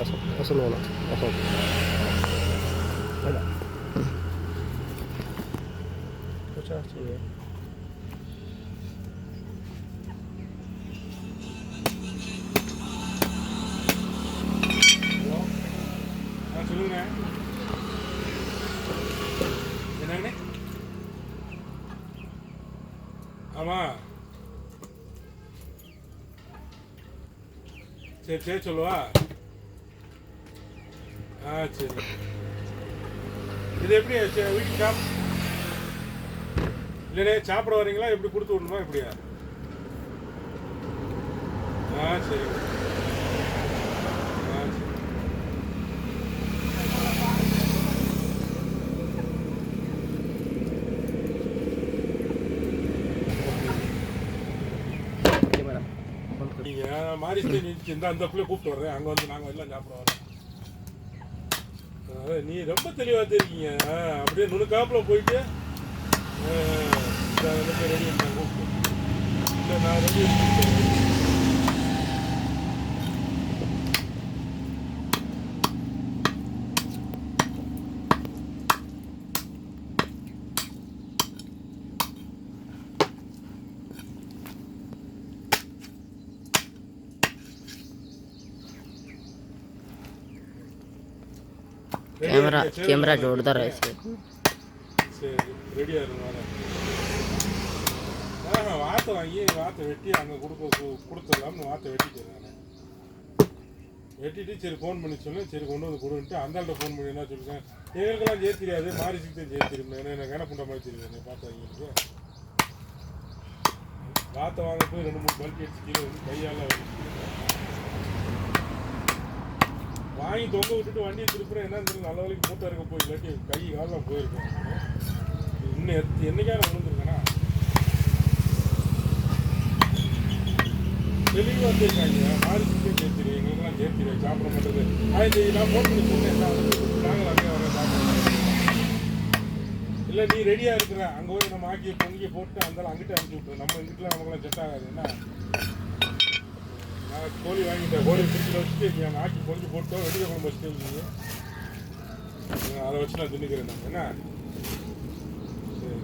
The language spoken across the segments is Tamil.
असं होणार असं चाहिए சொல்லுங்க என்னங்கண்ணே ஆமாம் சரி சரி சொல்லுவா சரி இது எப்படி வீட்டுக்கு இல்லைண்ணே சாப்பிட வரீங்களா எப்படி கொடுத்து விடணுமா எப்படியா சரி நீங்கள் மாறிச்சு இந்த அந்த பிள்ளை கூப்பிட்டு வர்றேன் அங்கே வந்து நாங்கள் எல்லாம் சாப்பிட வரோம் அதான் நீ ரொம்ப தெளிவாக தெரியுங்க அப்படியே நுணுக்காப்பில் போயிட்டு ரெடி கூப்பிட்டு இல்லை நான் ரெடி कैमरा जोरदार है சரி ரெடியாக இருங்க வாத்தை வாங்கி வாத்தை வெட்டி அங்கே கொடுத்துடலாம்னு வாத்தை வெட்டிக்கிறேன் நான் வெட்டிட்டு சரி ஃபோன் பண்ணி சொன்னேன் சரி கொண்டு வந்து கொடுன்ட்டு அந்தாள்கிட்ட ஃபோன் பண்ணி என்ன சொல்லுங்க எங்களுக்கெல்லாம் செய்ய தெரியாது மாரிசிக்கு தான் செய்ய தெரியும் எனக்கு என்ன பண்ணுற மாதிரி தெரியுது என்னை பார்த்து வாங்கிட்டு வாத்தை வாங்க போய் 2-3 பல்ட்டி அடிச்சு கீழே வந்து கையால் வாங்கி தொங்க விட்டுட்டு வண்டியை திருப்புறேன் என்னன்னு தெரியல நல்ல வரைக்கும் மூட்டை இருக்க போய் இல்லாட்டி கை காலெலாம் போயிருக்கேன் இன்னும் என்னைக்கான விழுந்துருக்கேன்னா தெளிவாக வந்திருக்காங்க மாரிசிக்கே சேர்த்துரு எங்களுக்கெல்லாம் சேர்த்துரு சாப்பிட மாட்டேது நான் ஃபோன் பண்ணி சொன்னேன் நாங்கள் அங்கே வர சாப்பிட்றோம் இல்லை நீ ரெடியாக இருக்கிற அங்கே போய் நம்ம ஆக்கி பொங்கி போட்டு அந்தாலும் அங்கிட்ட அனுப்பிச்சி விட்ருவோம் நம்ம இங்கிட்டலாம் நமக்குலாம் செட் ஆகாது என்ன நான் கோழி வாங்கிட்டேன் கோழி ஃப்ரிட்ஜில் வச்சுட்டு நீங்கள் ஆக்கி பொங்கி போட்டோம் வெடிக்க குழம்பு வச்சுட்டு இருக்கீங்க அதை வச்சு நான் தின்னுக்கிறேன் நான் என்ன சரி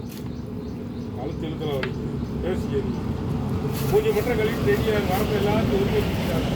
அழுத்து இழுத்துல வரைக்கும் பேசிக்க மூஞ்சி மட்டும் கழிட்டு ரெடியாக வரப்போ எல்லாத்தையும் ஒதுக்கி வச்சுக்கிட்டாங்க